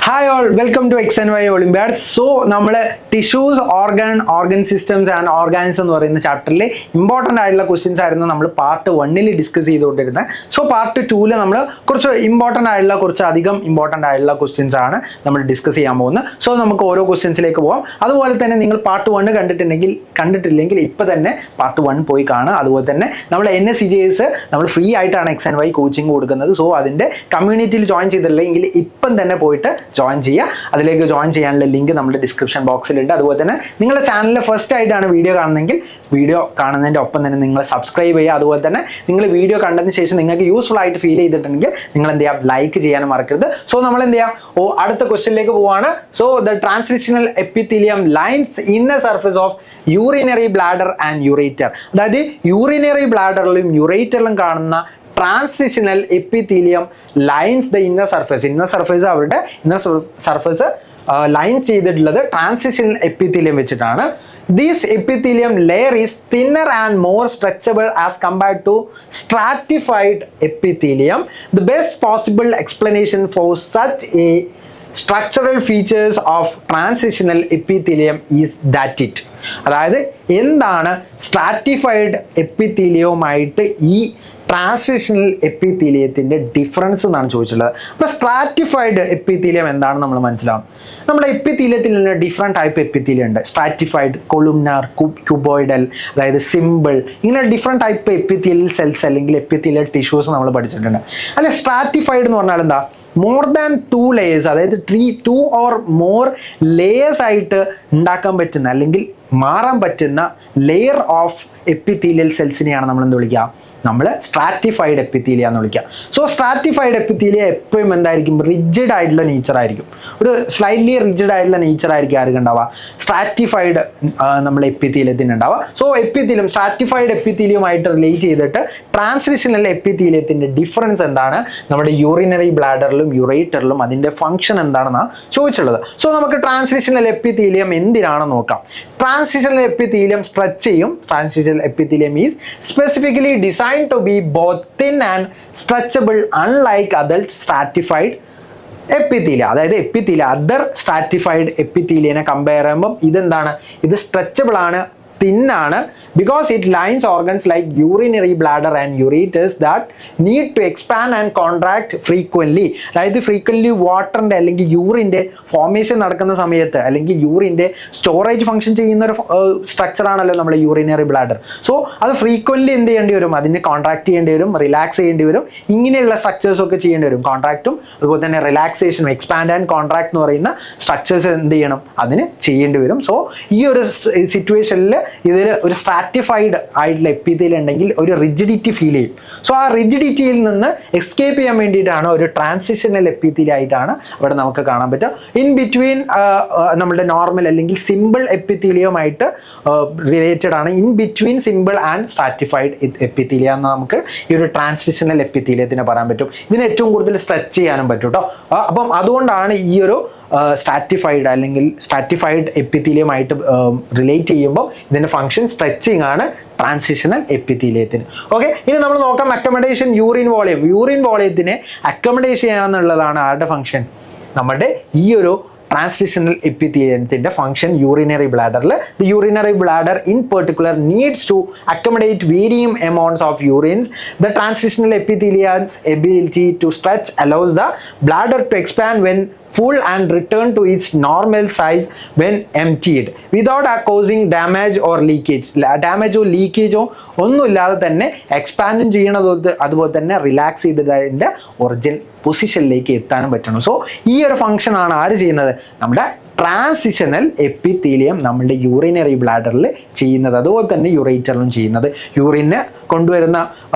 Hi all, welcome to XNY Olympiad. So, നമ്മൾ tissues, organ systems and organism എന്ന് പറയുന്ന ചാപ്റ്ററിൽ ഇമ്പോർട്ടൻ്റ് ആയിട്ടുള്ള ക്വസ്റ്റ്യൻസ് ആയിരുന്നു നമ്മൾ പാർട്ട് 1 ഡിസ്കസ് ചെയ്തുകൊണ്ടിരുന്നത്. സോ പാർട്ട് 2 നമ്മൾ കുറച്ച് അധികം ഇമ്പോർട്ടൻ്റ് ആയിട്ടുള്ള ക്വസ്റ്റ്യൻസ് ആണ് നമ്മൾ ഡിസ്കസ് ചെയ്യാൻ പോകുന്നത്. സോ നമുക്ക് ഓരോ ക്വസ്റ്റ്യൻസിലേക്ക് പോകാം. അതുപോലെ തന്നെ നിങ്ങൾ പാർട്ട് 1 കണ്ടിട്ടില്ലെങ്കിൽ ഇപ്പോൾ തന്നെ പാർട്ട് 1 പോയി കാണുക. അതുപോലെ തന്നെ നമ്മൾ NSCJS നമ്മൾ ഫ്രീ ആയിട്ടാണ് XNY കോച്ചിങ് കൊടുക്കുന്നത്. സോ അതിൻ്റെ കമ്മ്യൂണിറ്റിയിൽ ജോയിൻ ചെയ്തിട്ടില്ലെങ്കിൽ ഇപ്പം തന്നെ പോയിട്ട് ജോയിൻ ചെയ്യുക. അതിലേക്ക് ജോയിൻ ചെയ്യാനുള്ള ലിങ്ക് നമ്മുടെ ഡിസ്ക്രിപ്ഷൻ ബോക്സിലുണ്ട്. അതുപോലെ തന്നെ നിങ്ങളുടെ ചാനലിൽ ഫസ്റ്റ് ആയിട്ടാണ് വീഡിയോ കാണുന്നതെങ്കിൽ വീഡിയോ കാണുന്നതിൻ്റെ ഒപ്പം തന്നെ നിങ്ങൾ സബ്സ്ക്രൈബ് ചെയ്യുക. അതുപോലെ തന്നെ നിങ്ങൾ വീഡിയോ കണ്ടതിന് ശേഷം നിങ്ങൾക്ക് യൂസ്ഫുൾ ആയിട്ട് ഫീൽ ചെയ്തിട്ടുണ്ടെങ്കിൽ നിങ്ങൾ എന്ത് ചെയ്യുക, ലൈക്ക് ചെയ്യാനും മറക്കരുത്. സോ നമ്മൾ എന്ത് ചെയ്യുക, അടുത്ത ക്വസ്റ്റ്യനിലേക്ക് പോവാണ്. So the translational epithelium lines inner surface of urinary bladder and ureter. അതായത് യൂറിനറി ബ്ലാഡറിലും യൂറേറ്ററിലും കാണുന്ന transitional epithelium lines the inner surface അവരുടെ ഇന്നർ സർഫേസ് ലൈൻ ചെയ്തിട്ടുള്ളത് ട്രാൻസിഷണൽ എപ്പിത്തീലിയം വെച്ചിട്ടാണ്. This epithelium layer is thinner and more stretchable as compared to stratified epithelium. The best possible explanation for such a structural features of transitional epithelium is that it. അതായത് എന്താണ് stratified എപ്പിത്തീലിയവുമായിട്ട് ഈ transitional എപ്പിത്തീലിയത്തിൻ്റെ difference എന്നാണ് ചോദിച്ചിട്ടുള്ളത്. അപ്പോൾ stratified epithelium എന്താണെന്ന് നമ്മൾ മനസ്സിലാവും. നമ്മുടെ എപ്പിത്തീലിയത്തിൽ നിന്ന് ഡിഫറെൻറ്റ് ടൈപ്പ് എപ്പിത്തീലിയം ഉണ്ട്. സ്ട്രാറ്റിഫൈഡ്, കൊളുംനാർ, ക്യൂബോയിഡൽ, അതായത് സിമ്പിൾ, ഇങ്ങനെ ഡിഫറെൻറ്റ് ടൈപ്പ് എപ്പിത്തീലിയൽ സെൽസ് അല്ലെങ്കിൽ എപ്പിത്തീലിയൽ ടിഷ്യൂസ് നമ്മൾ പഠിച്ചിട്ടുണ്ട്. അല്ലെ, സ്ട്രാറ്റിഫൈഡ് എന്ന് പറഞ്ഞാൽ എന്താ, മോർ ദാൻ 2 ലേയേഴ്സ്, അതായത് 2 or more ലേയേഴ്സ് ആയിട്ട് ഉണ്ടാക്കാൻ പറ്റുന്ന അല്ലെങ്കിൽ മാറാൻ പറ്റുന്ന ലെയർ ഓഫ് എപ്പിത്തീലിയൽ സെൽസിനെയാണ് നമ്മൾ എന്ത് വിളിക്കുക, നമ്മൾ സ്ട്രാറ്റിഫൈഡ് എപ്പിത്തീലിയ എന്ന് വിളിക്കുക. സോ സ്ട്രാറ്റിഫൈഡ് എപ്പിത്തീലിയ എപ്പോഴും എന്തായിരിക്കും, റിജിഡ് ആയിട്ടുള്ള നേച്ചർ ആയിരിക്കും. ഒരു സ്ലൈറ്റ്ലി റിജിഡ് ആയിട്ടുള്ള നേച്ചർ ആയിരിക്കും ആർക്കും ഉണ്ടാവുക, സ്ട്രാറ്റിഫൈഡ് നമ്മൾ എപ്പിത്തീലിയത്തിന് ഉണ്ടാവുക. സോ എപ്പിത്തീലിയം സ്ട്രാറ്റിഫൈഡ് എപ്പിത്തീലിയമായിട്ട് റിലേറ്റ് ചെയ്തിട്ട് ട്രാൻസിഷണൽ എപ്പിത്തീലിയത്തിൻ്റെ ഡിഫറൻസ് എന്താണ്, നമ്മുടെ യൂറിനറി ബ്ലാഡറിലും യൂറേറ്ററിലും അതിൻ്റെ ഫംഗ്ഷൻ എന്താണെന്നാണ് ചോദിച്ചുള്ളത്. സോ നമുക്ക് ട്രാൻസിഷണൽ എപ്പിത്തീലിയം എന്തിനാണെന്ന് നോക്കാം. ട്രാൻസിഷണൽ എപ്പിത്തീലിയം സ്ട്രെച്ച് ചെയ്യും. Transitional epithelium is specifically designed to be both thin and stretchable unlike other stratified epithelia. അതായത് അതർ സ്ട്രാറ്റിഫൈഡ് എപ്പിത്തീലിയനെ കമ്പയർ ചെയ്യുമ്പം ഇതെന്താണ്, ഇത് സ്ട്രെച്ചബിൾ ആണ്, തിന്നാണ്, because it lines organs like urinary bladder and ureters that need to expand and contract frequently. അതായത് frequently വാട്ടറിൻ്റെ അല്ലെങ്കിൽ യൂറിൻ്റെ ഫോർമേഷൻ നടക്കുന്ന സമയത്ത് അല്ലെങ്കിൽ യൂറിൻ്റെ സ്റ്റോറേജ് ഫംഗ്ഷൻ ചെയ്യുന്ന ഒരു സ്ട്രക്ചറാണല്ലോ നമ്മുടെ യൂറിനറി ബ്ലാഡർ. സോ അത് ഫ്രീക്വൻ്റ്ലി എന്ത് ചെയ്യേണ്ടി വരും, അതിനെ കോൺട്രാക്ട് ചെയ്യേണ്ടി വരും, റിലാക്സ് ചെയ്യേണ്ടി വരും, ഇങ്ങനെയുള്ള സ്ട്രക്ചേഴ്സൊക്കെ ചെയ്യേണ്ടി വരും. കോൺട്രാക്റ്റും അതുപോലെ തന്നെ റിലാക്സേഷനും, എക്സ്പാൻഡ് ആൻഡ് കോൺട്രാക്ട് എന്ന് പറയുന്ന സ്ട്രക്ചേഴ്സ് എന്ത് ചെയ്യണം, അതിന് ചെയ്യേണ്ടി വരും. സോ ഈ ഒരു സിറ്റുവേഷനിൽ ഇതിൽ ഒരു സ്ട്രാറ്റിഫൈഡ് ആയിട്ടുള്ള എപ്പിത്തീലിയം ഉണ്ടെങ്കിൽ ഒരു റിജിഡിറ്റി ഫീൽ ചെയ്യും. സോ ആ റിജിഡിറ്റിയിൽ നിന്ന് എസ്കേപ്പ് ചെയ്യാൻ വേണ്ടിയിട്ടാണ് ഒരു ട്രാൻസിഷണൽ എപ്പിത്തീലിയം ആയിട്ടാണ് ഇവിടെ നമുക്ക് കാണാൻ പറ്റുക. ഇൻ ബിറ്റ്വീൻ നമ്മുടെ നോർമൽ അല്ലെങ്കിൽ സിമ്പിൾ എപ്പിത്തീലിയമായിട്ട് റിലേറ്റഡ് ആണ്. In between simple and stratified epithelium എന്ന് നമുക്ക് ഈ ഒരു ട്രാൻസിഷണൽ എപ്പിത്തീലിയത്തിനെ പറയാൻ പറ്റും. ഇതിന് ഏറ്റവും കൂടുതൽ സ്ട്രെച്ച് ചെയ്യാനും പറ്റും കേട്ടോ. അപ്പം അതുകൊണ്ടാണ് ഈ ഒരു സ്ട്രാറ്റിഫൈഡ് അല്ലെങ്കിൽ സ്ട്രാറ്റിഫൈഡ് എപ്പിത്തീലിയമായിട്ട് റിലേറ്റ് ചെയ്യുമ്പോൾ ഇതിൻ്റെ ഫംഗ്ഷൻ സ്ട്രെച്ചിങ് ആണ് ട്രാൻസിഷണൽ എപ്പിത്തീലിയത്തിന്. ഓക്കെ, ഇനി നമ്മൾ നോക്കാം അക്കമഡേഷൻ യൂറിൻ വോളിയം. യൂറിൻ വോളിയത്തിനെ അക്കമഡേറ്റ് ചെയ്യാന്നുള്ളതാണ് ആരുടെ ഫംഗ്ഷൻ, നമ്മുടെ ഈ ഒരു ട്രാൻസിഷണൽ എപ്പിത്തീലിയത്തിൻ്റെ ഫംഗ്ഷൻ. യൂറിനറി ബ്ലാഡറിൽ the urinary bladder in particular needs to accommodate varying amounts of urines. The transitional epithelium's ability to stretch allows the bladder to expand when full and return to its normal size when emptied without causing damage or leakage. ഡാമേജോ ലീക്കേജോ ഒന്നുമില്ലാതെ തന്നെ എക്സ്പാൻഡും ചെയ്യണത്, അതുപോലെ തന്നെ relax ചെയ്തിട്ട് അതിൻ്റെ original പൊസിഷനിലേക്ക് എത്താനും പറ്റണം. സോ ഈ ഒരു ഫംഗ്ഷനാണ് ആര് ചെയ്യുന്നത്, നമ്മുടെ ട്രാൻസിഷണൽ എപ്പിത്തീലിയം നമ്മളുടെ യൂറിനറി ബ്ലാഡറിൽ ചെയ്യുന്നത്, അതുപോലെ തന്നെ യൂറേറ്ററിലും ചെയ്യുന്നത്. യൂറിന് കൊണ്ടുവരുന്ന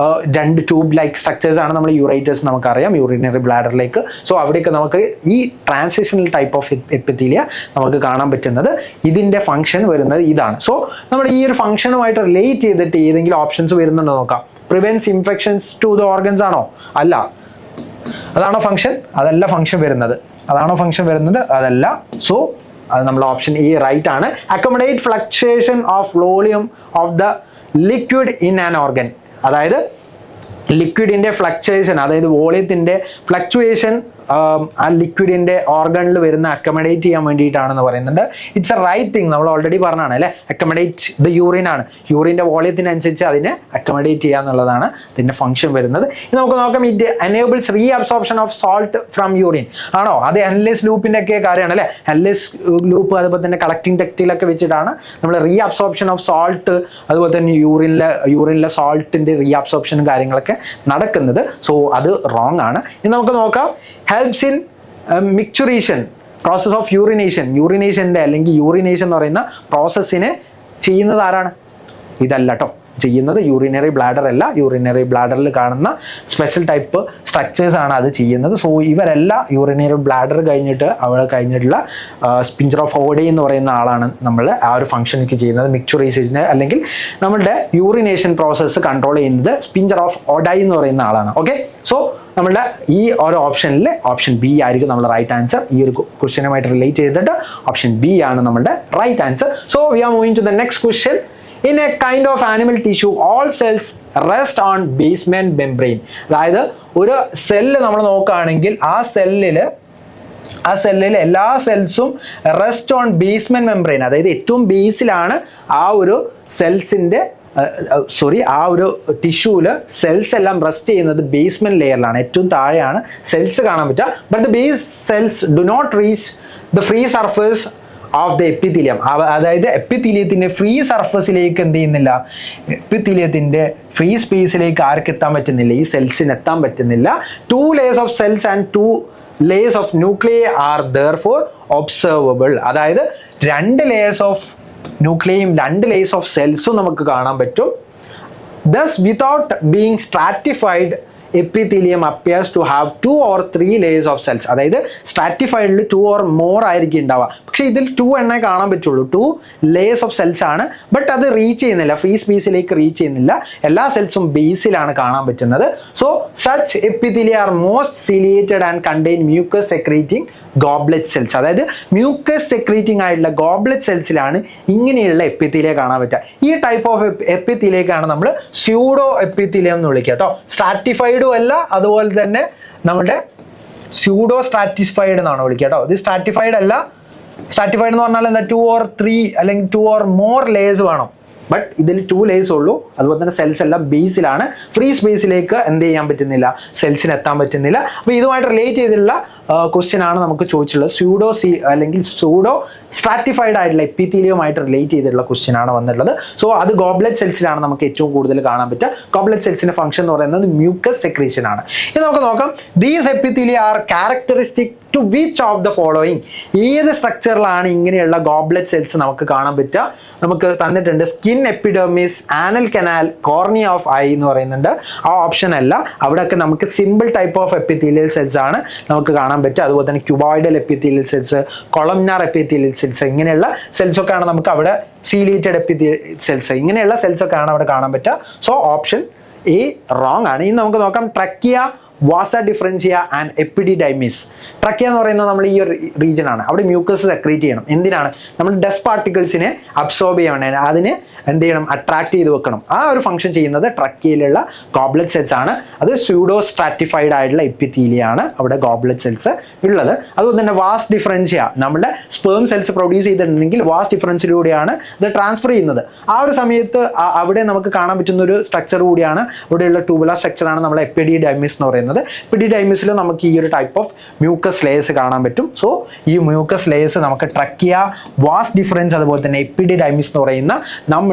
2 ട്യൂബ് ലൈക്ക് സ്ട്രക്ചേഴ്സ് ആണ് നമ്മൾ യൂറേറ്റേഴ്സ്, നമുക്കറിയാം, യൂറിനറി ബ്ലാഡറിലേക്ക്. സോ അവിടെയൊക്കെ നമുക്ക് ഈ ട്രാൻസിഷണൽ ടൈപ്പ് ഓഫ് എപ്പിത്തീലിയ നമുക്ക് കാണാൻ പറ്റുന്നത്. ഇതിൻ്റെ ഫംഗ്ഷൻ വരുന്നത് ഇതാണ്. സോ നമ്മുടെ ഈ ഒരു ഫംഗ്ഷനുമായിട്ട് റിലേറ്റ് ചെയ്തിട്ട് ഏതെങ്കിലും ഓപ്ഷൻസ് വരുന്നുണ്ടോ നോക്കാം. Prevents infections to the organs ആണോ, അല്ല, അതാണോ ഫംഗ്ഷൻ, അതല്ല ഫംഗ്ഷൻ വരുന്നത്, അതല്ല. സോ അത് നമ്മൾ ഓപ്ഷൻ എ റൈറ്റ് ആണ്. Accommodate fluctuation of volume of the liquid in an organ. അതായത് ലിക്വിഡിൻ്റെ ഫ്ലക്ച്വേഷൻ, അതായത് വോളിയത്തിൻ്റെ ഫ്ലക്ച്വേഷൻ ആ ലിക്വിഡിൻ്റെ ഓർഗണിൽ വരുന്ന അക്കമഡേറ്റ് ചെയ്യാൻ വേണ്ടിയിട്ടാണെന്ന് പറയുന്നുണ്ട്. ഇറ്റ്സ് എ റൈറ്റ് തിങ്, നമ്മൾ ഓൾറെഡി പറഞ്ഞാണ് അല്ലേ, അക്കമഡേറ്റ് ദ യൂറിൻ ആണ്, യൂറിൻ്റെ വോളിയത്തിനനുസരിച്ച് അതിനെ അക്കമഡേറ്റ് ചെയ്യുക എന്നുള്ളതാണ് ഇതിൻ്റെ ഫംഗ്ഷൻ വരുന്നത്. ഇനി നമുക്ക് നോക്കാം, it enables re absorption of salt from urine ആണോ, അത് എൻലെസ് ലൂപ്പിൻ്റെ ഒക്കെ കാര്യമാണ് അല്ലേ, എൻലെസ് ലൂപ്പ് അതുപോലെ തന്നെ കളക്ടിങ് ടെക്റ്റിലൊക്കെ വെച്ചിട്ടാണ് നമ്മൾ റീ അബ്സോർപ്ഷൻ ഓഫ് സോൾട്ട് അതുപോലെ തന്നെ യൂറിനിലെ സോൾട്ടിൻ്റെ റീ അബ്സോർപ്ഷനും കാര്യങ്ങളൊക്കെ നടക്കുന്നത്. സോ അത് റോങ് ആണ്. ഇനി നമുക്ക് നോക്കാം, helps in micturition process of യൂറിനേഷൻ്റെ അല്ലെങ്കിൽ യൂറിനേഷൻ എന്ന് പറയുന്ന പ്രോസസ്സിനെ ചെയ്യുന്നത് ആരാണ്? ഇതല്ല കേട്ടോ, ചെയ്യുന്നത് യൂറിനറി ബ്ലാഡർ അല്ല, യൂറിനറി ബ്ലാഡറിൽ കാണുന്ന സ്പെഷ്യൽ ടൈപ്പ് സ്ട്രക്ചേഴ്സ് ആണ് അത് ചെയ്യുന്നത്. സോ ഇവരെല്ലാം യൂറിനറി ബ്ലാഡർ കഴിഞ്ഞിട്ട് അവിടെ കഴിഞ്ഞിട്ടുള്ള സ്പിഞ്ചർ ഓഫ് ഓഡി എന്ന് പറയുന്ന ആളാണ് നമ്മൾ ആ ഒരു ഫംഗ്ഷനിക്ക് ചെയ്യുന്നത്. മിക്ചുറേഷന് അല്ലെങ്കിൽ നമ്മളുടെ യൂറിനേഷൻ പ്രോസസ്സ് കൺട്രോൾ ചെയ്യുന്നത് സ്പിഞ്ചർ ഓഫ് ഓഡൈ എന്ന് പറയുന്ന ആളാണ്. ഓക്കെ, സോ നമ്മളുടെ ഈ ഓരോ ഓപ്ഷനിൽ ഓപ്ഷൻ ബി ആയിരിക്കും നമ്മുടെ റൈറ്റ് ആൻസർ. ഈ ഒരു ക്വസ്റ്റ്യനുമായിട്ട് റിലേറ്റ് ചെയ്തിട്ട് ഓപ്ഷൻ ബി ആണ് നമ്മുടെ right answer. So we are moving to the next question. In a kind of animal tissue, all cells rest on basement membrane. അതായത് ഒരു സെല്ല് നമ്മൾ നോക്കുകയാണെങ്കിൽ ആ സെല്ലിൽ എല്ലാ സെൽസും റെസ്റ്റ് ഓൺ ബേസ്മെന്റ് മെംബ്രെയിൻ, അതായത് ഏറ്റവും ബേസിലാണ് ആ ഒരു സെൽസിൻ്റെ ആ ഒരു ടിഷ്യൂല് സെൽസ് എല്ലാം റെസ്റ്റ് ചെയ്യുന്നത് ബേസ്മെന്റ് ലെയറിലാണ്, ഏറ്റവും താഴെയാണ് സെൽസ് കാണാൻ പറ്റുക. But the base cells do not reach the free surface of the epithelium. അതായത് എപ്പിത്തീലിയത്തിൻ്റെ ഫ്രീ സർഫസിലേക്ക് എന്ത് ചെയ്യുന്നില്ല, എപ്പിത്തീലിയത്തിൻ്റെ ഫ്രീ സ്പേസിലേക്ക് ആർക്ക് എത്താൻ പറ്റുന്നില്ല, ഈ സെൽസിന് എത്താൻ പറ്റുന്നില്ല. 2 layers of cells and 2 layers of nuclei are therefore observable. അതായത് 2 layers ഓഫ് ന്യൂക്ലിയയും 2 layers ഓഫ് സെൽസും നമുക്ക് കാണാൻ പറ്റും. Thus without being stratified, epithelium appears to have 2 or 3 layers of cells. അതായത് സ്ട്രാറ്റിഫൈഡിൽ 2 or more ആയിരിക്കും ഉണ്ടാവുക, പക്ഷേ ഇതിൽ 2 എണ്ണേ കാണാൻ പറ്റുള്ളൂ. 2 layers of cells ആണ്, ബട്ട് അത് റീച്ച് ചെയ്യുന്നില്ല, ഫ്രീ സ്പേസിലേക്ക് റീച്ച് ചെയ്യുന്നില്ല, എല്ലാ സെൽസും ബേസിലാണ് കാണാൻ പറ്റുന്നത്. So such epithelia are most ciliated and contain mucus secreting goblet cells. അതായത് മ്യൂക്കസ് സെക്രീറ്റിംഗ് ആയിട്ടുള്ള ഗോബ്ലെറ്റ് സെൽസിലാണ് ഇങ്ങനെയുള്ള എപ്പിത്തീലിയ കാണാൻ പറ്റുക. ഈ ടൈപ്പ് ഓഫ് എപ്പിത്തീലിയക്കാണ് നമ്മൾ സ്യൂഡോ എപ്പിത്തീലിയം എന്ന് വിളിക്കുക കേട്ടോ. സ്ട്രാറ്റിഫൈഡും അല്ല, അതുപോലെ തന്നെ നമ്മുടെ സ്യൂഡോ സ്ട്രാറ്റിഫൈഡ് എന്നാണ് വിളിക്കുക കേട്ടോ. ഇത് സ്ട്രാറ്റിഫൈഡ് അല്ല. സ്ട്രാറ്റിഫൈഡ് എന്ന് പറഞ്ഞാൽ എന്താ, 2 or 3 അല്ലെങ്കിൽ 2 or more ലേയേഴ്സ് വേണം, ബട്ട് ഇതിൽ 2 layers ഉള്ളൂ. അതുപോലെ തന്നെ സെൽസ് എല്ലാം ബേസിലാണ്, ഫ്രീ സ്പേസിലേക്ക് എന്ത് ചെയ്യാൻ പറ്റുന്നില്ല, സെൽസിന് എത്താൻ പറ്റുന്നില്ല. അപ്പോൾ ഇതുമായിട്ട് റിലേറ്റ് ചെയ്തിട്ടുള്ള ക്വസ്റ്റ്യൻ ആണ് നമുക്ക് ചോദിച്ചിട്ടുള്ളത്. അല്ലെങ്കിൽ സ്യൂഡോ സ്ട്രാറ്റിഫൈഡ് ആയിട്ടുള്ള എപ്പിത്തീലിയവുമായിട്ട് റിലേറ്റ് ചെയ്തിട്ടുള്ള ക്വസ്റ്റ്യൻ ആണ് വന്നിട്ടുള്ളത്. സോ അത് ഗോബ്ലെറ്റ് സെൽസിലാണ് നമുക്ക് ഏറ്റവും കൂടുതൽ കാണാൻ പറ്റുക. ഗോബ്ലെറ്റ് സെൽസിന്റെ ഫംഗ്ഷൻ എന്ന് പറയുന്നത് മ്യൂക്കസ് സെക്രീഷൻ ആണ്. ഇനി നമുക്ക് നോക്കാം, these epithelia are characteristic to which of the following. ഏത് സ്ട്രക്ചറിലാണ് ഇങ്ങനെയുള്ള ഗോബ്ലെറ്റ് സെൽസ് നമുക്ക് കാണാൻ പറ്റുക? നമുക്ക് തന്നിട്ടുണ്ട് skin epidermis, anal canal, cornea of eye എന്ന് പറയുന്നുണ്ട്. ആ ഓപ്ഷൻ അല്ല, അവിടെയൊക്കെ നമുക്ക് simple type of epithelial cells ആണ് നമുക്ക് കാണാൻ പറ്റുക. അതുപോലെ തന്നെ cuboidal epithelial cells, columnar epithelial cells, ഇങ്ങനെയുള്ള സെൽസ് ഒക്കെയാണ് നമുക്ക് അവിടെ സീലിയേറ്റഡ് എപ്പിത്തീലിയൽ സെൽസ്, ഇങ്ങനെയുള്ള സെൽസ് ഒക്കെയാണ് അവിടെ കാണാൻ പറ്റുക. സോ ഓപ്ഷൻ എ റോങ് ആണ്. ഇനി നമുക്ക് നോക്കാം, ട്രക്കിയ, വാസ ഡിഫറൻഷ്യ ആൻഡ് എപ്പിഡിഡൈമിസ്. ട്രക്കിയ എന്ന് പറയുന്നത് നമ്മൾ ഈ ഒരു റീജിയൻ ആണ്, അവിടെ മ്യൂക്കസ് സെക്രീറ്റ് ചെയ്യണം. എന്തിനാണ്? നമ്മൾ ഡസ്റ്റ് പാർട്ടിക്കിൾസിനെ അബ്സോർബ് ചെയ്യണം, അതിനെ എന്ത് ചെയ്യണം, അട്രാക്ട് ചെയ്ത് വെക്കണം. ആ ഒരു ഫംഗ്ഷൻ ചെയ്യുന്നത് ട്രക്കിയയിലുള്ള ഗോബ്ലെറ്റ് സെൽസ് ആണ്. അത് സ്യൂഡോ സ്ട്രാറ്റിഫൈഡ് ആയിട്ടുള്ള എപ്പിത്തീലിയ ആണ് അവിടെ ഗോബ്ലെറ്റ് സെൽസ് ഉള്ളത്. അതുപോലെ തന്നെ വാസ് ഡിഫറൻഷ്യ, നമ്മുടെ സ്പേം സെൽസ് പ്രൊഡ്യൂസ് ചെയ്തിട്ടുണ്ടെങ്കിൽ വാസ് ഡിഫറൻസിലൂടെയാണ് ഇത് ട്രാൻസ്ഫർ ചെയ്യുന്നത്. ആ ഒരു സമയത്ത് അവിടെ നമുക്ക് കാണാൻ പറ്റുന്ന ഒരു സ്ട്രക്ചർ കൂടിയാണ്, ഇവിടെയുള്ള ട്യൂബുലർ സ്ട്രക്ചറാണ് നമ്മൾ എപ്പിഡിഡൈമിസ് എന്ന് പറയുന്നത്. എപ്പിഡിഡൈമിസിൽ നമുക്ക് ഈ ഒരു ടൈപ്പ് ഓഫ് മ്യൂക്കസ് ലേയേഴ്സ് കാണാൻ പറ്റും. സോ ഈ മ്യൂക്കസ് ലേയേഴ്സ് നമുക്ക് ട്രക്കിയ, വാസ് ഡിഫറൻസ്, അതുപോലെ തന്നെ എപ്പിഡിഡൈമിസ് എന്ന് പറയുന്ന നമ്മുടെ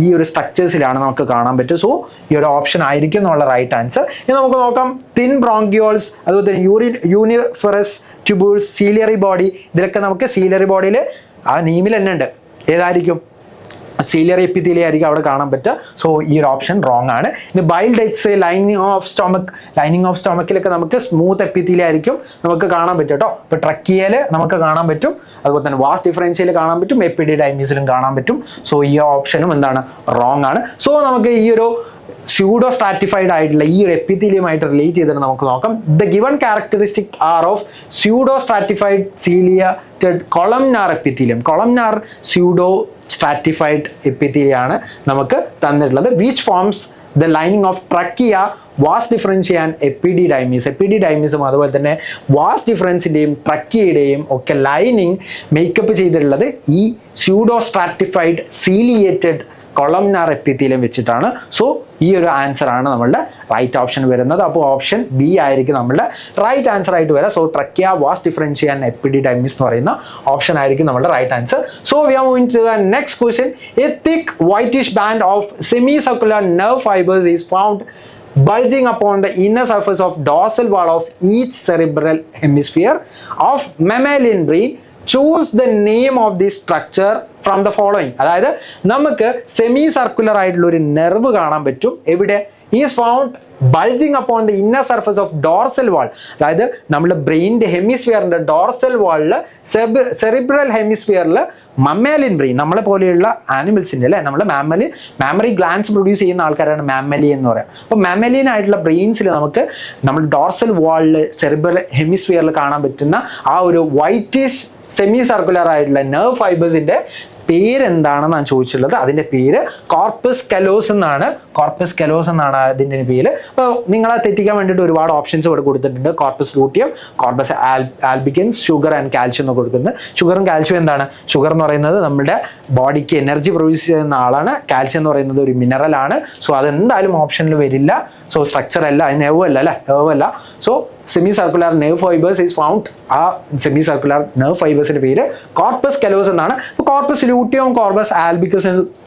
ഈ ഒരു സ്ട്രക്ചേഴ്സിലാണ് നമുക്ക് കാണാൻ പറ്റും. സോ ഈ ഒരു ഓപ്ഷൻ ആയിരിക്കും എന്നുള്ള റൈറ്റ് ആൻസർ. ഇനി നമുക്ക് നോക്കാം, തിൻ ബ്രോങ്കിയോൾസ്, അതുപോലെ തന്നെ യൂണിഫറസ് ട്യൂബൂൾസ്, സീലിയറി ബോഡി. ഇതിലൊക്കെ നമുക്ക് സീലിയറി ബോഡിയിൽ ആ നെയിമിൽ തന്നെ ഉണ്ട്, ഏതായിരിക്കും? സീലിയറി എപ്പിത്തീലിയ ആയിരിക്കും അവിടെ കാണാൻ പറ്റുക. സോ ഈ ഒരു ഓപ്ഷൻ റോങ് ആണ്. ഇനി ബൈൽ ഡക്ട്സ്, ലൈനിങ് ഓഫ് സ്റ്റൊമക്കിലൊക്കെ നമുക്ക് സ്മൂത്ത് എപ്പിത്തീലിയ ആയിരിക്കും നമുക്ക് കാണാൻ പറ്റും കേട്ടോ. ഇപ്പോൾ ട്രക്കിയയിൽ നമുക്ക് കാണാൻ പറ്റും, അതുപോലെ തന്നെ വാസ് ഡിഫറൻഷ്യൽ കാണാൻ പറ്റും, എപ്പിഡിഡൈമിസിലും കാണാൻ പറ്റും. സോ ഈ ഓപ്ഷനും എന്താണ്, റോങ് ആണ്. സോ നമുക്ക് ഈ ഒരു സ്യൂഡോ സ്ട്രാറ്റിഫൈഡ് ആയിട്ടുള്ള ഈ ഒരു എപ്പിത്തീലിയമായിട്ട് റിലേറ്റ് ചെയ്തിട്ട് നമുക്ക് നോക്കാം. The given characteristic are of pseudostratified ciliated columnar epithelium. Columnar pseudostratified epithelia ആണ് നമുക്ക് തന്നിട്ടുള്ളത്. Which forms the lining of trachea, vas deferentia and എപ്പിഡിഡൈമിസും അതുപോലെ തന്നെ വാസ് ഡിഫറൻസിൻ്റെയും ട്രക്കിയുടെയും ഒക്കെ ലൈനിങ് മേക്കപ്പ് ചെയ്തിട്ടുള്ളത് ഈ pseudo stratified ciliated columnar epithelium വെച്ചിട്ടാണ്. സോ ഈ ഒരു ആൻസർ ആണ് നമ്മളുടെ റൈറ്റ് ഓപ്ഷൻ വരുന്നത്. അപ്പോൾ ഓപ്ഷൻ ബി ആയിരിക്കും നമ്മളുടെ റൈറ്റ് ആൻസർ ആയിട്ട് വരാം. So trachea vas deferentia and epididymis എന്ന് പറയുന്ന ഓപ്ഷൻ ആയിരിക്കും നമ്മുടെ right answer. So we are moving to the next question. A thick whitish band of semicircular nerve fibres is found bulging upon the inner surface of dorsal wall of each cerebral hemisphere of mammalian brain. Choose the name of this structure from the following. അതായത് നമുക്ക് semi circular ആയിട്ടുള്ള ഒരു nerve കാണാൻ പറ്റും. എവിടെ? Is found bulging upon the inner surface of dorsal wall. അതായത് നമ്മുടെ ബ്രെയിനിന്റെ ഹെമിസ്ഫിയറിന്റെ ഡോർസൽ വാളിൽ സെറിബ്രൽ ഹെമിസ്ഫിയറിൽ മമ്മേലിയൻ ബ്രെയിൻ നമ്മളെ പോലെയുള്ള ആനിമൽസിൻ്റെ അല്ലേ, നമ്മൾ മാമറി ഗ്ലാൻസ് പ്രൊഡ്യൂസ് ചെയ്യുന്ന ആൾക്കാരാണ് മാമ്മലിയൻ എന്ന് പറയാം. അപ്പോൾ മാമ്മലിയൻ ആയിട്ടുള്ള ബ്രെയിൻസിൽ നമുക്ക് നമ്മൾ ഡോർസൽ വാളിൽ സെറിബ്രൽ ഹെമിസ്ഫിയറിൽ കാണാൻ പറ്റുന്ന ആ ഒരു വൈറ്റിഷ് സെമി സർക്കുലർ ആയിട്ടുള്ള നെർവ് ഫൈബേഴ്സിൻ്റെ പേരെന്താണെന്നാണ് ചോദിച്ചിട്ടുള്ളത്. അതിൻ്റെ പേര് കോർപ്പസ് കലോസ് എന്നാണ്. അതിൻ്റെ പേര്. അപ്പോൾ നിങ്ങളെ തെറ്റിക്കാൻ വേണ്ടിയിട്ട് ഒരുപാട് ഓപ്ഷൻസ് ഇവിടെ കൊടുത്തിട്ടുണ്ട്. Corpus luteum, corpus albicans, sugar and calcium എന്ന് കൊടുക്കുന്നത്. ഷുഗറും കാൽഷ്യം എന്താണ്? ഷുഗർ എന്ന് പറയുന്നത് നമ്മുടെ ബോഡിക്ക് എനർജി പ്രൊഡ്യൂസ് ചെയ്യുന്ന ആളാണ്. കാൽഷ്യം എന്ന് പറയുന്നത് ഒരു മിനറൽ ആണ്. സോ അതെന്തായാലും ഓപ്ഷനിൽ വരില്ല. സോ സ്ട്രക്ചർ അല്ല, നെർവ് അല്ല. So semi circular nerve fibres is found. ആ സെമി സർക്കുലർ നെർവ് ഫൈബേഴ്സിന്റെ പേര് കോർപ്പസ് കലോസ് എന്നാണ്. ഇപ്പോൾ കോർപ്പസ് ലൂട്ടിയം, കോർപ്പസ്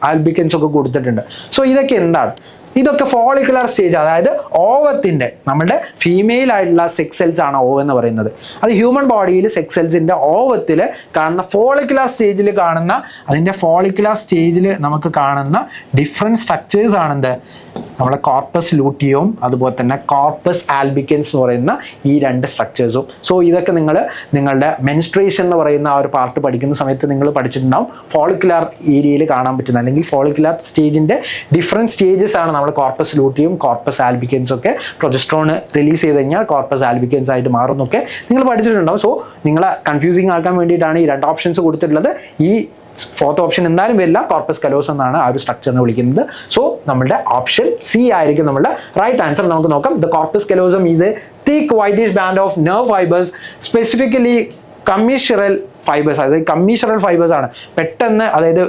ആൽബിക്കൻസ് ഒക്കെ കൊടുത്തിട്ടുണ്ട്. സോ ഇതൊക്കെ എന്താണ്? ഇതൊക്കെ ഫോളിക്കുലർ സ്റ്റേജ്, അതായത് ഓവത്തിൻ്റെ നമ്മുടെ ഫീമെയിൽ ആയിട്ടുള്ള സെക്സ് സെൽസ് ആണ് ഓവ് എന്ന് പറയുന്നത്. അത് ഹ്യൂമൻ ബോഡിയിൽ സെക്സ് സെൽസിൻ്റെ ഓവത്തിൽ കാണുന്ന ഫോളിക്കുലർ സ്റ്റേജിൽ കാണുന്ന നമുക്ക് കാണുന്ന ഡിഫറെൻറ്റ് സ്ട്രക്ചേഴ്സ് ആണെന്ത്? നമ്മുടെ കോർപ്പസ് ലൂട്ടിയവും അതുപോലെ തന്നെ കോർപ്പസ് ആൽബിക്കൻസ് എന്ന് പറയുന്ന ഈ രണ്ട് സ്ട്രക്ചേഴ്സും. സോ ഇതൊക്കെ നിങ്ങളുടെ മെൻസ്ട്രേഷൻ എന്ന് പറയുന്ന ആ ഒരു പാർട്ട് പഠിക്കുന്ന സമയത്ത് നിങ്ങൾ പഠിച്ചിട്ടുണ്ടാവും. ഫോളിക്കുലർ ഏരിയയിൽ കാണാൻ പറ്റുന്ന അല്ലെങ്കിൽ ഫോളിക്കുലർ സ്റ്റേജിൻ്റെ ഡിഫറെൻറ്റ് സ്റ്റേജസ് ആണ് നമ്മുടെ കോർപ്പസ് ലൂട്ടിയും കോർപ്പസ് ആൽബിക്കൻസും ഒക്കെ. പ്രൊജസ്ട്രോൺ റിലീസ് ചെയ്ത് കഴിഞ്ഞാൽ കോർപ്പസ് ആൽബിക്കൻസ് ആയിട്ട് മാറുന്നൊക്കെ നിങ്ങൾ പഠിച്ചിട്ടുണ്ടാവും. സോ നിങ്ങളെ കൺഫ്യൂസിങ് ആക്കാൻ വേണ്ടിയിട്ടാണ് ഈ രണ്ട് ഓപ്ഷൻസ് കൊടുത്തിട്ടുള്ളത്. ഈ ഫോർത്ത് ഓപ്ഷൻ എന്തായാലും വരില്ല. കോർപ്പസ് കലോസ് എന്നാണ് ആ ഒരു സ്ട്രക്ചറിനെ വിളിക്കുന്നത്. സോ നമ്മുടെ ഓപ്ഷൻ സി ആയിരിക്കും നമ്മുടെ റൈറ്റ് ആൻസർ. നമുക്ക് നോക്കാം. The corpus callosum is a thick whitish band of nerve fibres, specifically commissural fibres. അതായത് കമ്മീഷറൽ ഫൈബേഴ്സ് ആണ്. പെട്ടെന്ന് അതായത്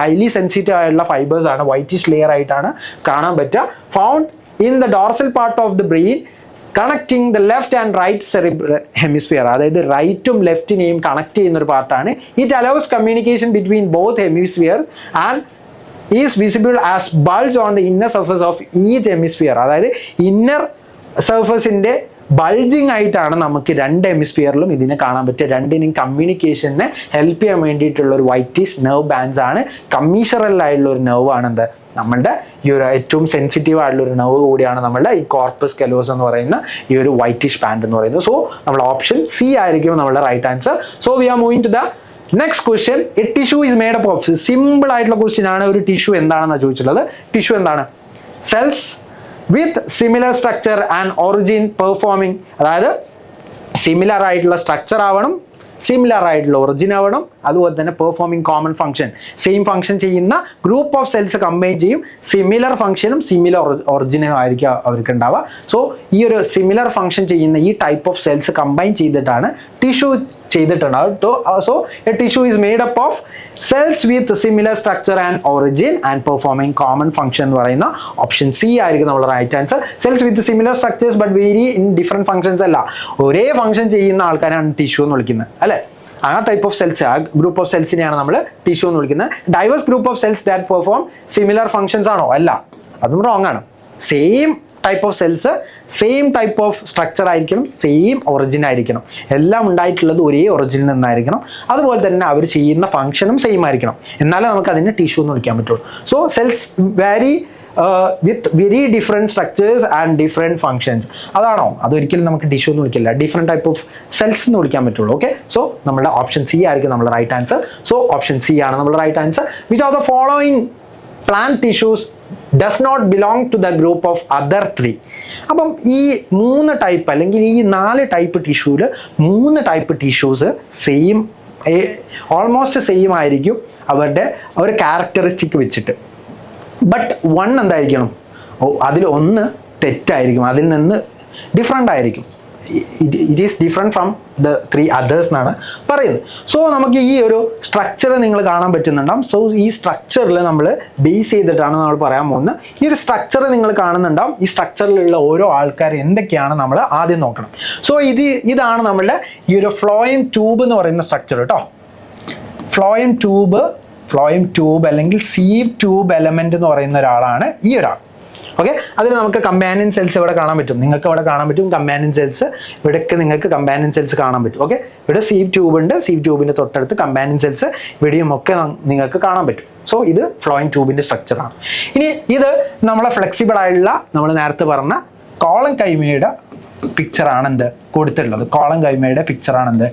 ഹൈലി സെൻസിറ്റീവ് ആയിട്ടുള്ള ഫൈബേഴ്സ് ആണ്. വൈറ്റിഷ് ലെയർ ആയിട്ടാണ് കാണാൻ പറ്റുക. Found in the dorsal part of the brain connecting the left and right cerebral hemisphere. അതായത് റൈറ്റും ലെഫ്റ്റിനെയും കണക്ട് ചെയ്യുന്ന ഒരു പാർട്ടാണ്. It allows communication between both hemisphere and is visible as bulge on the inner surface of each hemisphere. അതായത് inner സർഫസിൻ്റെ bulging ആയിട്ടാണ് നമുക്ക് രണ്ട് ഹെമിസ്ഫിയറിലും ഇതിനെ കാണാൻ പറ്റുക. രണ്ടിനും കമ്മ്യൂണിക്കേഷനെ ഹെൽപ്പ് ചെയ്യാൻ വേണ്ടിയിട്ടുള്ള ഒരു വൈറ്റിഷ് നെർവ് ബാൻഡ്സ് ആണ്. കമ്മീഷറൽ ആയിട്ടുള്ള ഒരു നെർവ് ആണ് എന്ത് നമ്മളുടെ ഈ ഒരു ഏറ്റവും സെൻസിറ്റീവ് ആയിട്ടുള്ള ഒരു നെർവ് കൂടിയാണ് നമ്മളുടെ ഈ കോർപ്പസ് കലോസ് എന്ന് പറയുന്ന ഈ ഒരു വൈറ്റിഷ് ബാൻഡ് എന്ന് പറയുന്നത്. സോ നമ്മുടെ ഓപ്ഷൻ സി ആയിരിക്കും നമ്മുടെ right answer. So we are moving to the next question. A tissue is made up of. Simple ആയിട്ടുള്ള ക്വസ്റ്റ്യൻ ആണ്. ഒരു ടിഷ്യൂ എന്താണെന്നാണ് ചോദിച്ചിട്ടുള്ളത്. ടിഷ്യൂ എന്താണ്? Cells with similar structure and origin performing. അതായത് സിമിലർ ആയിട്ടുള്ള സ്ട്രക്ചർ ആവണം, സിമിലർ ആയിട്ടുള്ള ഒറിജിൻ ആവണം, അതുപോലെ തന്നെ performing common function, same function ചെയ്യുന്ന ഗ്രൂപ്പ് ഓഫ് സെൽസ് കമ്പൈൻ ചെയ്യും. സിമിലർ ഫംഗ്ഷനും സിമിലർ ഒറിജിനും ആയിരിക്കും അവർക്ക് ഉണ്ടാവുക. സോ ഈ ഒരു സിമിലർ ഫംഗ്ഷൻ ചെയ്യുന്ന ഈ ടൈപ്പ് ഓഫ് സെൽസ് കമ്പൈൻ ചെയ്തിട്ടാണ് ടിഷ്യൂ ചെയ്തിട്ടുണ്ടാവും. So a tissue is made up of cells with similar structure and origin and performing common function എന്ന് പറയുന്ന ഓപ്ഷൻ സി ആയിരിക്കും നമ്മുടെ right answer. Cells with similar structures but vary in different functions അല്ല, ഒരേ function ചെയ്യുന്ന ആൾക്കാരാണ് tissue എന്ന് വിളിക്കുന്നത് അല്ലേ. ആ ടൈപ്പ് ഓഫ് സെൽസ്, ആ ഗ്രൂപ്പ് ഓഫ് സെൽസിനെയാണ് നമ്മൾ ടിഷ്യൂ എന്ന് വിളിക്കുന്നത്. Diverse group of cells that perform similar functions ആണോ? അല്ല, അതും റോങ് ആണ്. Same type of cells, same type of structure ആയിരിക്കണം, സെയിം ഒറിജിൻ ആയിരിക്കണം. എല്ലാം ഉണ്ടായിട്ടുള്ളത് ഒരേ ഒറിജിനിൽ നിന്നായിരിക്കണം. അതുപോലെ തന്നെ അവർ ചെയ്യുന്ന ഫംഗ്ഷനും സെയിം ആയിരിക്കണം. എന്നാലേ നമുക്ക് അതിനെ ടിഷ്യൂ എന്ന് വിളിക്കാൻ പറ്റുള്ളൂ. സോ സെൽസ് വാരി with very different structures and different functions. അതാണോ? അതൊരിക്കലും നമുക്ക് ടിഷ്യൂ എന്ന് വിളിക്കില്ല. ഡിഫറെൻറ്റ് ടൈപ്പ് ഓഫ് സെൽസ് എന്ന് വിളിക്കാൻ പറ്റുള്ളൂ. ഓക്കെ, സോ നമ്മുടെ ഓപ്ഷൻ സി ആയിരിക്കും നമ്മുടെ right answer. So option C ആണ് നമ്മുടെ right answer. Which of the following plant tissues does not belong to the group of other three. അപ്പം ഈ 3 ടൈപ്പ് അല്ലെങ്കിൽ ഈ 4 ടൈപ്പ് ടിഷ്യൂവിൽ 3 type tissues same, almost same ആയിരിക്കും അവരുടെ ഒരു ക്യാരക്ടറിസ്റ്റിക് വെച്ചിട്ട്. ബട്ട് 1 എന്തായിരിക്കണം? അതിൽ 1 തെറ്റായിരിക്കും, അതിൽ നിന്ന് ഡിഫറെൻ്റ് ആയിരിക്കും. It is different from the 3 others എന്നാണ് പറയുന്നത്. സോ നമുക്ക് ഈ ഒരു സ്ട്രക്ചർ നിങ്ങൾ കാണാൻ പറ്റുന്നുണ്ടാവും. സോ ഈ സ്ട്രക്ചറിൽ നമ്മൾ ബേസ് ചെയ്തിട്ടാണ് നമ്മൾ പറയാൻ പോകുന്നത്. ഈ ഒരു സ്ട്രക്ചർ നിങ്ങൾ കാണുന്നുണ്ടാവും. ഈ സ്ട്രക്ചറിലുള്ള ഓരോ ആൾക്കാർ എന്തൊക്കെയാണ് നമ്മൾ ആദ്യം നോക്കണം. സോ ഇതാണ് നമ്മളുടെ ഈ ഒരു ഫ്ലോയം ട്യൂബ് എന്ന് പറയുന്ന സ്ട്രക്ചർ കേട്ടോ. ഫ്ലോയം ട്യൂബ് അല്ലെങ്കിൽ സീവ് ട്യൂബ് എലമെന്റ് എന്ന് പറയുന്ന ഒരാളാണ് ഈ ഒരാൾ. ഓക്കെ, അതിൽ നമുക്ക് കമ്പാനിയൻ സെൽസ് ഇവിടെ കാണാൻ പറ്റും. നിങ്ങൾക്ക് ഇവിടെ കാണാൻ പറ്റും കമ്പാനിയൻ സെൽസ്. ഇവിടെയൊക്കെ നിങ്ങൾക്ക് കമ്പാനിയൻ സെൽസ് കാണാൻ പറ്റും. ഓക്കെ, ഇവിടെ സീവ് ട്യൂബ് ഉണ്ട്. സീവ് ട്യൂബിൻ്റെ തൊട്ടടുത്ത് കമ്പാനിയൻ സെൽസ് ഇവിടെയും ഒക്കെ നിങ്ങൾക്ക് കാണാൻ പറ്റും. സോ ഇത് ഫ്ലോയിങ് ട്യൂബിൻ്റെ സ്ട്രക്ചറാണ്. ഇനി ഇത് നമ്മളെ ഫ്ലെക്സിബിൾ ആയിട്ടുള്ള നമ്മൾ നേരത്തെ പറഞ്ഞ കോളം കൈമയുടെ പിക്ചറാണ് എന്ത് കൊടുത്തിട്ടുള്ളത്. കോളം കൈമയുടെ പിക്ചറാണ് എന്ത്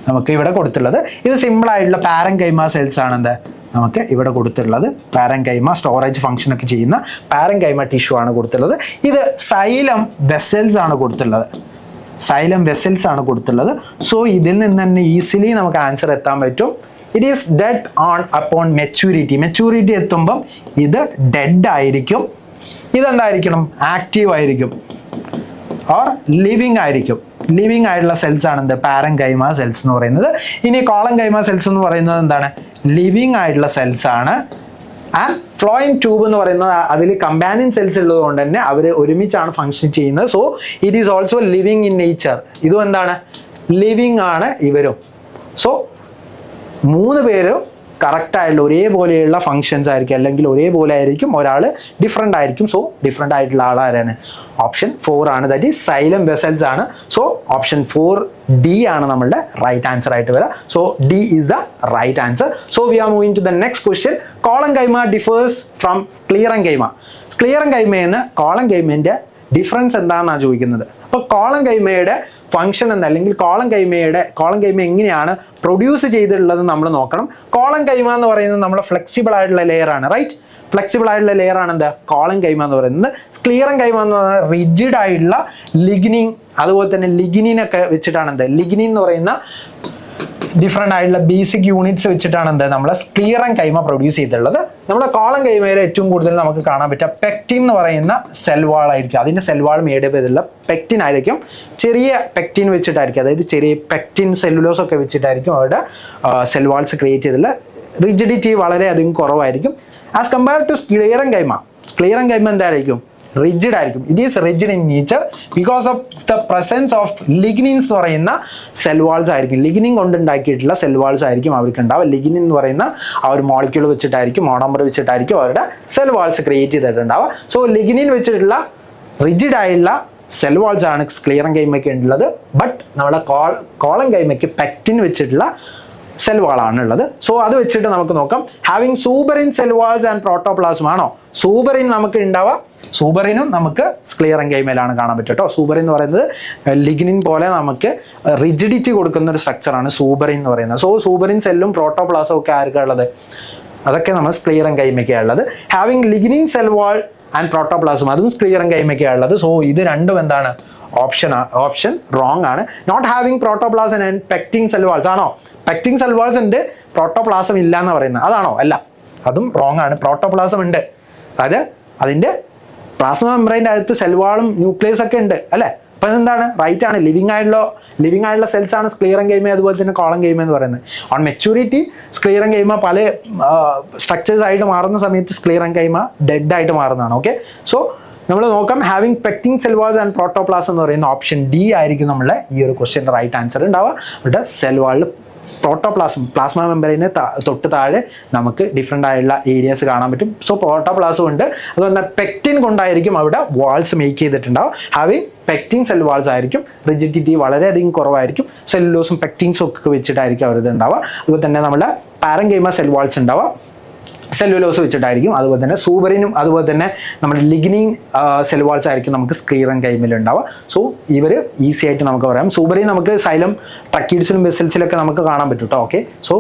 നമുക്ക് ഇവിടെ കൊടുത്തിട്ടുള്ളത്. ഇത് സിമ്പിൾ ആയിട്ടുള്ള പാരൻകൈമ സെൽസ് ആണ് എന്ത് നമുക്ക് ഇവിടെ കൊടുത്തിട്ടുള്ളത്. പാരൻകൈമ സ്റ്റോറേജ് ഫംഗ്ഷൻ ഒക്കെ ചെയ്യുന്ന പാരൻകൈമ ടിഷ്യൂ ആണ് കൊടുത്തിട്ടുള്ളത്. ഇത് സൈലം വെസൽസ് ആണ് കൊടുത്തിട്ടുള്ളത്. സോ ഇതിൽ നിന്ന് തന്നെ ഈസിലി നമുക്ക് ആൻസർ എത്താൻ പറ്റും. It is dead on upon maturity എത്തുമ്പം ഇത് ഡെഡ് ആയിരിക്കും. ഇതെന്തായിരിക്കണം? ആക്റ്റീവ് ആയിരിക്കും ഓർ ലിവിങ് ആയിരിക്കും. ലിവിങ് ആയിട്ടുള്ള സെൽസ് ആണ് എന്ത് പാരൻകൈമ സെൽസ് എന്ന് പറയുന്നത്. ഇനി കോളം കൈമ സെൽസ് എന്ന് പറയുന്നത് എന്താണ്? ലിവിങ് ആയിട്ടുള്ള സെൽസ് ആണ്. ആൻഡ് ഫ്ലോയിങ് ട്യൂബ് എന്ന് പറയുന്നത് അതിൽ കമ്പാനിയൻ സെൽസ് ഉള്ളത് കൊണ്ട് തന്നെ അവർ ഒരുമിച്ചാണ് ഫങ്ഷൻ ചെയ്യുന്നത്. So it is also living in nature. ഇതും എന്താണ്? ലിവിങ് ആണ് ഇവരും. സോ 3 പേരും കറക്റ്റായിട്ടുള്ള ഒരേപോലെയുള്ള ഫങ്ഷൻസ് ആയിരിക്കും, അല്ലെങ്കിൽ ഒരേപോലെ ആയിരിക്കും, ഒരാൾ ഡിഫറെൻ്റ് ആയിരിക്കും. സോ ഡിഫറെൻ്റ് ആയിട്ടുള്ള ആളാരാണ്? ഓപ്ഷൻ 4 ആണ്. ദാറ്റ് ഈസ് സൈലം വെസൽസ് ആണ്. സോ ഓപ്ഷൻ 4D ആണ് നമ്മളുടെ റൈറ്റ് ആൻസർ ആയിട്ട് വരിക. So D is the right answer. So we are moving to the next question. Collenchyma differs from sclerenchyma. സ്ക്ലീറൻ കൈമയെന്ന് കോളം കൈമേൻ്റെ ഡിഫറൻസ് എന്താണെന്നാണ് ചോദിക്കുന്നത്. അപ്പോൾ കോളം കൈമയുടെ ഫംഗ്ഷൻ എന്ന്, അല്ലെങ്കിൽ കോളം കൈമ എങ്ങനെയാണ് പ്രൊഡ്യൂസ് ചെയ്തിട്ടുള്ളത് നമ്മൾ നോക്കണം. കോളം കൈമ എന്ന് പറയുന്നത് നമ്മൾ ഫ്ലെക്സിബിൾ ആയിട്ടുള്ള ലെയർ ആണ്, റൈറ്റ്? ഫ്ലെക്സിബിൾ ആയിട്ടുള്ള ലെയർ ആണ് എന്താ കോളം കൈമ എന്ന് പറയുന്നത്. സ്ക്ലീറൻ കൈമ എന്ന് പറയുന്നത് റിജിഡ് ആയിട്ടുള്ള ലിഗ്നിൻ, അതുപോലെ തന്നെ ലിഗ്നിനൊക്കെ വെച്ചിട്ടാണ് എന്താ ലിഗ്നിൻ എന്ന് പറയുന്ന ഡിഫറെൻ്റ് ആയിട്ടുള്ള ബേസിക് യൂണിറ്റ്സ് വെച്ചിട്ടാണ് എന്താ നമ്മളെ സ്ക്ലീറൻ കൈമ പ്രൊഡ്യൂസ് ചെയ്തിട്ടുള്ളത്. നമ്മുടെ കോളം കൈമയിൽ ഏറ്റവും കൂടുതൽ നമുക്ക് കാണാൻ പറ്റുക പെക്റ്റിൻ എന്ന് പറയുന്ന സെൽവാൾ ആയിരിക്കും. അതിൻ്റെ സെൽവാൾ മേഡ് ചെയ്തിട്ടുള്ള പെക്റ്റിൻ ആയിരിക്കും. ചെറിയ പെക്റ്റിൻ വെച്ചിട്ടായിരിക്കും, അതായത് ചെറിയ പെക്റ്റിൻ സെല്ലുലോസ് ഒക്കെ വെച്ചിട്ടായിരിക്കും അവരുടെ സെൽവാൾസ് ക്രിയേറ്റ് ചെയ്തിട്ടുള്ള. റിജിഡിറ്റി വളരെയധികം കുറവായിരിക്കും as compare to sclerenchyma. Sclerenchyma എന്തായിരിക്കും? റിജിഡ് ആയിരിക്കും. It is rigid in nature because of the presence of lignins എന്ന് പറയുന്ന സെൽവാൾസ് ആയിരിക്കും. ലിഗ്നിൻ കൊണ്ടുണ്ടാക്കിയിട്ടുള്ള സെൽവാൾസ് ആയിരിക്കും അവർക്ക് ഉണ്ടാവുക. ലിഗ്നിൻ എന്ന് പറയുന്ന ആ ഒരു മോളിക്യൂൾ വെച്ചിട്ടായിരിക്കും, മോണോമർ വെച്ചിട്ടായിരിക്കും അവരുടെ സെൽവാൾസ് ക്രിയേറ്റ് ചെയ്തിട്ടുണ്ടാവുക. സോ ലിഗ്നിൻ വെച്ചിട്ടുള്ള റിജിഡ് ആയിട്ടുള്ള സെൽവാൾസ് ആണ് സ്ക്ലീറൻ കൈമയ്ക്ക് ഉള്ളത്. ബട്ട് നമ്മുടെ കോളം കൈമയ്ക്ക് പെക്റ്റിൻ വെച്ചിട്ടുള്ള സെൽവാളാണ് ഉള്ളത്. സോ അത് വെച്ചിട്ട് നമുക്ക് നോക്കാം. ഹാവിങ് സൂബറിൻ സെൽവാൾസ് ആൻഡ് പ്രോട്ടോപ്ലാസം ആണോ? സൂബറിൻ നമുക്ക് ഉണ്ടാവുക. സൂബറിനും നമുക്ക് സ്ക്ലീറൻ കൈമയിലാണ് കാണാൻ പറ്റും കേട്ടോ. സൂബറിൻ എന്ന് പറയുന്നത് ലിഗ്നിൻ പോലെ നമുക്ക് റിജിഡിറ്റി കൊടുക്കുന്ന ഒരു സ്ട്രക്ചറാണ് സൂബറിൻ എന്ന് പറയുന്നത്. സോ സൂബറിൻ സെല്ലും പ്രോട്ടോപ്ലാസും ഒക്കെ ആർക്കാണ് ഉള്ളത്? അതൊക്കെ നമ്മൾ സ്ക്ലീറൻ കൈമയ്ക്കാണ് ഉള്ളത്. Having lignin cell wall and protoplasm അതും സ്ക്ലീറൻ കൈമയ്ക്കാണ് ഉള്ളത്. സോ ഇത് രണ്ടും എന്താണ്? ഓപ്ഷൻ റോങ് ആണ്. Not having protoplasm and pectin cell walls ആണോ? പെക്റ്റിൻ സെൽവാൾസ് ഉണ്ട്, പ്രോട്ടോപ്ലാസം ഇല്ല എന്ന് പറയുന്നത് അതാണോ? അല്ല, അതും റോങ് ആണ്. പ്രോട്ടോപ്ലാസം ഉണ്ട്, അതായത് അതിൻ്റെ പ്ലാസ്മ മെംബ്രെയിൻ്റെ അകത്ത് സെൽവാളും ന്യൂക്ലിയസ് ഒക്കെ ഉണ്ട് അല്ലേ? അപ്പം അതെന്താണ്? റൈറ്റ് ആണ്. ലിവിങ് ആയിട്ടുള്ള സെൽസ് ആണ് സ്ക്ലീറൻ കൈമ, അതുപോലെ തന്നെ കോളം കൈമ എന്ന് പറയുന്നത്. ഓൺ മെച്യൂരിറ്റി സ്ക്ലീറൻ കൈമ പല സ്ട്രക്ചേഴ്സ് ആയിട്ട് മാറുന്ന സമയത്ത് സ്ക്ലീറൻ കൈമ ഡെഡ് ആയിട്ട് മാറുന്നതാണ്. ഓക്കെ, സോ നമ്മൾ നോക്കാം. ഹാവിങ് പെക്റ്റിൻ സെൽവാൾസ് ആൻഡ് പ്രോട്ടോപ്ലാസം എന്ന് പറയുന്ന ഓപ്ഷൻ D ആയിരിക്കും നമ്മളെ ഈ ഒരു ക്വസ്റ്റ്യൻ്റെ റൈറ്റ് ആൻസർ ഉണ്ടാവുക. ഇവിടെ സെൽവാളിൽ പ്ലാസ്മ മെമ്പറിന് തൊട്ട് താഴെ നമുക്ക് ഡിഫറെൻ്റ് ആയിട്ടുള്ള ഏരിയാസ് കാണാൻ പറ്റും. സോ പ്രോട്ടോപ്ലാസം ഉണ്ട്, അതുപോലെ പെക്റ്റിൻ കൊണ്ടായിരിക്കും അവിടെ വാൾസ് മേക്ക് ചെയ്തിട്ടുണ്ടാവും. ഹാവിങ് പെക്റ്റിൻ സെൽ വാൾസ് ആയിരിക്കും. റിജിഡിറ്റി വളരെയധികം കുറവായിരിക്കും. സെല്ലുലോസും പെക്റ്റിൻസും ഒക്കെ വെച്ചിട്ടായിരിക്കും അവരത് ഉണ്ടാവുക. അതുപോലെ തന്നെ നമ്മുടെ പാരൻകൈമ സെൽ വാൾസ് ഉണ്ടാവുക സെല്ലുലോസ് വെച്ചിട്ടായിരിക്കും. അതുപോലെ തന്നെ സൂബറിനും അതുപോലെ തന്നെ നമ്മുടെ ലിഗ്നിൻ സെൽ വാൾസ് ആയിരിക്കും നമുക്ക് സ്ക്ലീറൻ കൈമയിൽ ഉണ്ടാവുക. സോ ഇവർ ഈസി ആയിട്ട് നമുക്ക് പറയാം. സൂബറിൻ നമുക്ക് സൈലം ട്രക്കീഡ്സിലും വെസൽസിലൊക്കെ നമുക്ക് കാണാൻ പറ്റും കേട്ടോ. ഓക്കെ, സോ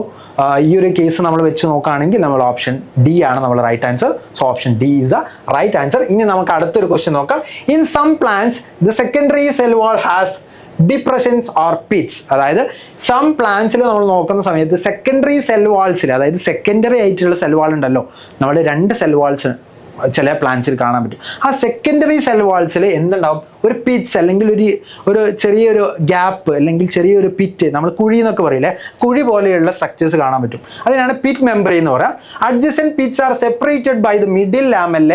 ഈ ഒരു കേസ് നമ്മൾ വെച്ച് നോക്കുകയാണെങ്കിൽ നമ്മൾ ഓപ്ഷൻ D ആണ് നമ്മുടെ right answer. So option D is the right answer. ഇനി നമുക്ക് അടുത്തൊരു ക്വസ്റ്റ്യൻ നോക്കാം. In some plants the secondary cell wall has depressions or pits. അതായത് സം പ്ലാന്റ്സിൽ നമ്മൾ നോക്കുന്ന സമയത്ത് സെക്കൻഡറി സെൽ വാൾസിൽ, അതായത് സെക്കൻഡറി ആയിട്ടുള്ള സെൽ വാൾ ഉണ്ടല്ലോ, നമ്മുടെ 2 സെൽ വാൾസ് ചില പ്ലാന്റ്സിൽ കാണാൻ പറ്റും. ആ സെക്കൻഡറി സെൽ വാൾസിൽ എന്തുണ്ടാവും, ഒരു പിറ്റ്സ് അല്ലെങ്കിൽ ഒരു ചെറിയൊരു ഗ്യാപ്പ് അല്ലെങ്കിൽ ചെറിയൊരു പിറ്റ്, നമ്മൾ കുഴി എന്നൊക്കെ പറയില്ലേ, കുഴി പോലെയുള്ള സ്ട്രക്ചേഴ്സ് കാണാൻ പറ്റും. അതിനാണ് പിറ്റ് മെംബ്രെയിൻ എന്ന് പറയാം. Adjacent pits are separated by the middle lamella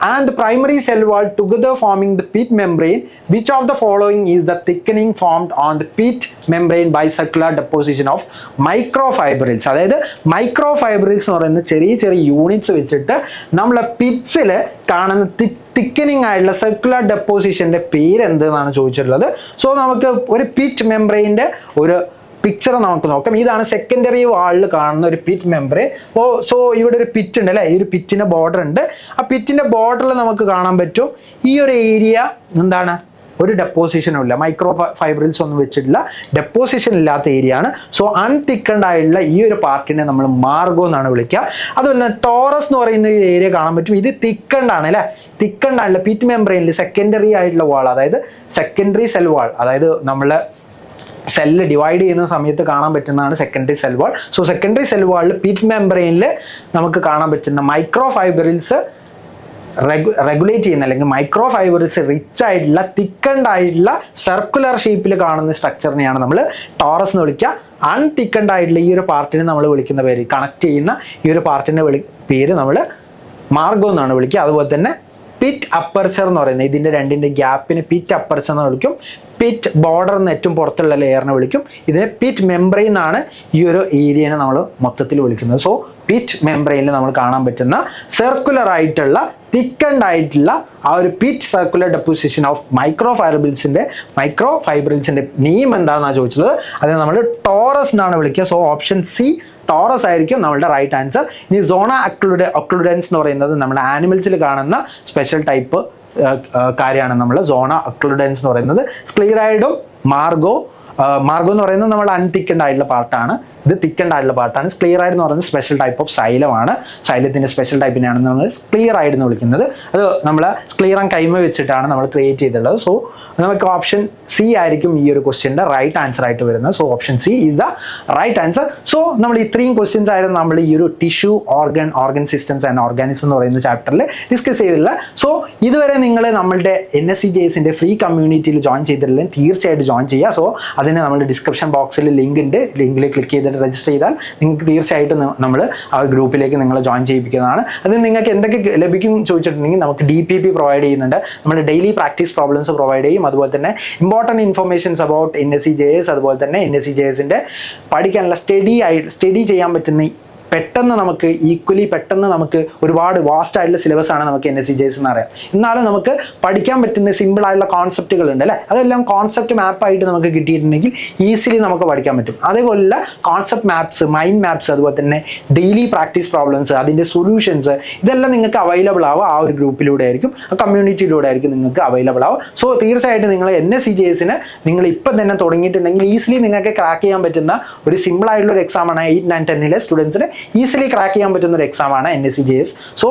and the primary cell wall together forming the pit membrane. Which of the following is the thickening formed on the pit membrane by circular deposition of microfibrils? അതായത് മൈക്രോഫൈബ്രിൽസ് എന്ന് പറയുന്ന ചെറിയ ചെറിയ units വെച്ചിട്ട് നമ്മളെ പിറ്റ്സിൽ കാണുന്ന thickening ആയിട്ടുള്ള circular ഡെപ്പോസിഷൻ്റെ പേര് എന്തെന്നാണ് ചോദിച്ചിട്ടുള്ളത്. സോ നമുക്ക് ഒരു പിറ്റ് മെംബ്രെയിൻ്റെ ഒരു പിക്ചർ നമുക്ക് നോക്കാം. ഇതാണ് സെക്കൻഡറി വാളിൽ കാണുന്ന ഒരു പിറ്റ് മെംബ്രെയിൻ. സോ ഇവിടെ ഒരു പിറ്റ് ഉണ്ട് അല്ലേ, ഈ ഒരു പിറ്റിൻ്റെ ബോർഡർ ഉണ്ട്. ആ പിറ്റിൻ്റെ ബോർഡറിൽ നമുക്ക് കാണാൻ പറ്റും ഈ ഒരു ഏരിയ എന്താണ്, ഒരു ഡെപ്പോസിഷനും ഇല്ല, മൈക്രോ ഫൈബ്രിൽസ് ഒന്നും വെച്ചിട്ടില്ല, ഡെപ്പോസിഷൻ ഇല്ലാത്ത ഏരിയ ആണ്. സോ അൺതിക്കൻഡ് ആയിട്ടുള്ള ഈ ഒരു പാർട്ടിനെ നമ്മൾ മാർഗോ എന്നാണ് വിളിക്കുക. അതുപോലെ ടോറസ് എന്ന് പറയുന്ന ഒരു ഏരിയ കാണാൻ പറ്റും, ഇത് തിക്കൻഡ് ആണ് അല്ലേ, തിക്കൻഡ് ആയിട്ടുള്ള പിറ്റ് മെംബ്രെയിനിൽ സെക്കൻഡറി ആയിട്ടുള്ള വാൾ, അതായത് സെക്കൻഡറി സെൽ വാൾ, അതായത് നമ്മൾ സെല്ല് ഡിവൈഡ് ചെയ്യുന്ന സമയത്ത് കാണാൻ പറ്റുന്നതാണ് secondary cell wall. So secondary cell വാളിൽ പിറ്റ് മെംബ്രെയിനിൽ നമുക്ക് കാണാൻ പറ്റുന്ന മൈക്രോ ഫൈബ്രിൽസ് റെഗുലേറ്റ് ചെയ്യുന്ന അല്ലെങ്കിൽ മൈക്രോ ഫൈബ്രിൽസ് റിച്ച് ആയിട്ടുള്ള തിക്കൻഡ് ആയിട്ടുള്ള സർക്കുലർ ഷേപ്പിൽ കാണുന്ന സ്ട്രക്ചറിനെയാണ് നമ്മൾ ടോറസ് എന്ന് വിളിക്കുക. അൺതിക്കൻഡ് ആയിട്ടുള്ള ഈ ഒരു പാർട്ടിനെ നമ്മൾ വിളിക്കുന്ന പേര്, കണക്ട് ചെയ്യുന്ന ഈ ഒരു പാർട്ടിൻ്റെ പേര് നമ്മൾ മാർഗോ എന്നാണ് വിളിക്കുക. അതുപോലെ തന്നെ പിറ്റ് അപ്പർച്ചർ എന്ന് പറയുന്നത് ഇതിൻ്റെ രണ്ടിൻ്റെ ഗ്യാപ്പിന് പിറ്റ് അപ്പർച്ചർ എന്ന് വിളിക്കും. പിറ്റ് ബോർഡർ എന്ന് ഏറ്റവും പുറത്തുള്ള ലെയറിനെ വിളിക്കും. ഇതിനെ പിറ്റ് മെംബ്രെയിൻ എന്നാണ് ഈ ഒരു ഏരിയനെ നമ്മൾ മൊത്തത്തിൽ വിളിക്കുന്നത്. സോ പിറ്റ് മെംബ്രെയിനിൽ നമ്മൾ കാണാൻ പറ്റുന്ന സർക്കുലർ ആയിട്ടുള്ള തിക്കൻഡ് ആയിട്ടുള്ള ആ ഒരു പിറ്റ് സർക്കുലർ ഡെപ്പോസിഷൻ ഓഫ് മൈക്രോ ഫൈബ്രിൽസിൻ്റെ നെയിം എന്താണെന്നാണ് ചോദിച്ചത്. അത് നമ്മൾ ടോറസ് എന്നാണ് വിളിക്കുക. സോ ഓപ്ഷൻ സി ടോറസ് ആയിരിക്കും നമ്മളുടെ റൈറ്റ് ആൻസർ. ഇനി സോണ ഒക്ലുഡൻസ് എന്ന് പറയുന്നത് നമ്മുടെ ആനിമൽസിൽ കാണുന്ന സ്പെഷ്യൽ ടൈപ്പ് കാര്യമാണ് നമ്മൾ സോണ ഒക്ലുഡൻസ് എന്ന് പറയുന്നത്. സ്ക്ലീറൈഡും മാർഗോ എന്ന് പറയുന്നത് നമ്മൾ അൺതിക്കൻഡ് ആയിട്ടുള്ള പാർട്ടാണ്, ഇത് തിക്കൻഡ് ആയിട്ടുള്ള പാർട്ടാണ്. സ്ക്ലീറൈഡ് എന്ന് പറയുന്നത് സ്പെഷ്യൽ ടൈപ്പ് ഓഫ് സൈലമാണ്, സൈലത്തിൻ്റെ സ്പെഷ്യൽ ടൈപ്പിനെയാണ് നമ്മൾ സ്ക്ലീറൈഡ് എന്ന് വിളിക്കുന്നത്. അത് നമ്മൾ സ്ക്ലീറം കൈമ വെച്ചിട്ടാണ് നമ്മൾ ക്രിയേറ്റ് ചെയ്തിട്ടുള്ളത്. സോ നമുക്ക് ഓപ്ഷൻ സി ആയിരിക്കും ഈ ഒരു ക്വസ്റ്റ്യൻ്റെ റൈറ്റ് ആൻസർ ആയിട്ട് വരുന്നത്. So option C is the right answer. So നമ്മൾ ഇത്രയും ക്വസ്റ്റ്യൻസ് ആയിരുന്നു നമ്മൾ ഈ ഒരു tissue organ systems and organism എന്ന് പറയുന്ന ചാപ്റ്ററിൽ ഡിസ്കസ് ചെയ്തിട്ടുള്ളത്. സോ ഇതുവരെ നിങ്ങൾ നമ്മളുടെ NSCJSൻ്റെ ഫ്രീ കമ്മ്യൂണിറ്റിയിൽ ജോയിൻ ചെയ്തിട്ടില്ലെങ്കിൽ തീർച്ചയായിട്ടും ജോയിൻ ചെയ്യുക. സോ അതിന് നമ്മുടെ ഡിസ്ക്രിപ്ഷൻ ബോക്സിൽ ലിങ്ക് ഉണ്ട്, ലിങ്കിൽ ക്ലിക്ക് ചെയ്തിട്ട് രജിസ്റ്റർ ചെയ്താൽ നിങ്ങൾക്ക് തീർച്ചയായിട്ടും നമ്മൾ ആ ഗ്രൂപ്പിലേക്ക് നിങ്ങളെ ജോയിൻ ചെയ്യിപ്പിക്കുന്നതാണ്. അത് നിങ്ങൾക്ക് എന്തൊക്കെ ലഭിക്കും ചോദിച്ചിട്ടുണ്ടെങ്കിൽ നമുക്ക് DPP പ്രൊവൈഡ് ചെയ്യുന്നുണ്ട്, നമ്മൾ ഡെയിലി പ്രാക്ടീസ് പ്രോബ്ലംസ് പ്രൊവൈഡ് ചെയ്യും. അതുപോലെ തന്നെ ഇമ്പോർട്ടൻറ്റ് ഇൻഫർമേഷൻസ് അബൌട്ട് NSCJS, അതുപോലെ തന്നെ NSCJSൻ്റെ പഠിക്കാനുള്ള സ്റ്റഡി ചെയ്യാൻ പറ്റുന്ന പെട്ടെന്ന് നമുക്ക് ഒരുപാട് വാസ്റ്റ് ആയിട്ടുള്ള സിലബസ് ആണ് നമുക്ക് NSCJS എന്ന് അറിയാം. എന്നാലും നമുക്ക് പഠിക്കാൻ പറ്റുന്ന സിമ്പിൾ ആയിട്ടുള്ള കോൺസെപ്റ്റുകൾ ഉണ്ട് അല്ലേ, അതെല്ലാം കോൺസെപ്റ്റ് മാപ്പായിട്ട് നമുക്ക് കിട്ടിയിട്ടുണ്ടെങ്കിൽ ഈസിലി നമുക്ക് പഠിക്കാൻ പറ്റും. അതേപോലുള്ള കോൺസെപ്റ്റ് മാപ്സ്, മൈൻഡ് മാപ്സ്, അതുപോലെ തന്നെ ഡെയിലി പ്രാക്ടീസ് പ്രോബ്ലംസ്, അതിൻ്റെ സൊല്യൂഷൻസ്, ഇതെല്ലാം നിങ്ങൾക്ക് അവൈലബിൾ ആവുക ആ ഒരു ഗ്രൂപ്പിലൂടെ ആയിരിക്കും, ആ കമ്മ്യൂണിറ്റിയിലൂടെ ആയിരിക്കും നിങ്ങൾക്ക് അവൈലബിൾ ആവുക. സോ തീർച്ചയായിട്ടും നിങ്ങൾ NSCJSന് നിങ്ങൾ ഇപ്പം തന്നെ തുടങ്ങിയിട്ടുണ്ടെങ്കിൽ ഈസിലി നിങ്ങൾക്ക് ക്രാക്ക് ചെയ്യാൻ പറ്റുന്ന ഒരു സിമ്പിൾ ആയിട്ടുള്ള ഒരു എക്സാമാണ് 8, 9, 10 സ്റ്റുഡൻസിന് ഈസിലി ക്രാക്ക് ചെയ്യാൻ പറ്റുന്ന ഒരു എക്സാമാണ് NSCJS. സോ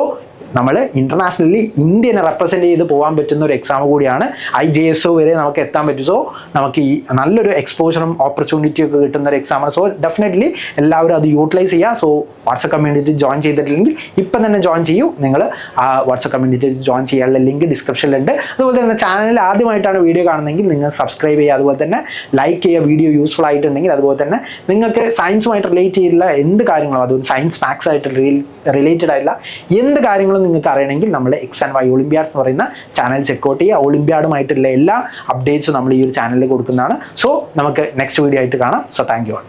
നമ്മൾ ഇന്റർനാഷണലി ഇന്ത്യനെ റെപ്രസെൻറ്റ് ചെയ്ത് പോകാൻ പറ്റുന്ന ഒരു എക്സാം കൂടിയാണ്. IJSO വരെ നമുക്ക് എത്താൻ പറ്റും. സോ നമുക്ക് ഈ നല്ലൊരു എക്സ്പോഷറും ഓപ്പർച്യൂണിറ്റിയും ഒക്കെ കിട്ടുന്ന ഒരു എക്സാമാണ്. സോ ഡെഫിനറ്റ്ലി എല്ലാവരും അത് യൂട്ടിലൈസ് ചെയ്യുക. സോ വാട്സപ്പ് കമ്മ്യൂണിറ്റി ജോയിൻ ചെയ്തിട്ടില്ലെങ്കിൽ ഇപ്പം തന്നെ ജോയിൻ ചെയ്യൂ. നിങ്ങൾ ആ വാട്സപ്പ് കമ്മ്യൂണിറ്റി ജോയിൻ ചെയ്യാനുള്ള ലിങ്ക് ഡിസ്ക്രിപ്ഷനിലുണ്ട്. അതുപോലെ തന്നെ ചാനലിൽ ആദ്യമായിട്ടാണ് വീഡിയോ കാണുന്നതെങ്കിൽ നിങ്ങൾ സബ്സ്ക്രൈബ് ചെയ്യുക, അതുപോലെ തന്നെ ലൈക്ക് ചെയ്യുക. വീഡിയോ യൂസ്ഫുൾ ആയിട്ടുണ്ടെങ്കിൽ അതുപോലെ തന്നെ നിങ്ങൾക്ക് സയൻസുമായിട്ട് റിലേറ്റ് ചെയ്തിട്ടുള്ള എന്ത് കാര്യങ്ങളും, അതുപോലെ സയൻസ് മാത്സ് ആയിട്ട് റിലേറ്റഡ് ആയിട്ടുള്ള എന്ത് കാര്യങ്ങളും നിങ്ങൾക്ക് അറിയണമെങ്കിൽ നമ്മൾ X&Y ഒളിമ്പ്യാഡ്സ് എന്ന് പറയുന്ന ചാനൽ ചെക്കൗട്ട് ചെയ്യുക. ഒളിമ്പ്യാഡുമായിട്ടുള്ള എല്ലാ അപ്ഡേറ്റ്സും നമ്മൾ ഈ ഒരു ചാനലിൽ കൊടുക്കുന്നതാണ്. സോ നമുക്ക് നെക്സ്റ്റ് വീഡിയോ ആയിട്ട് കാണാം. So thank you.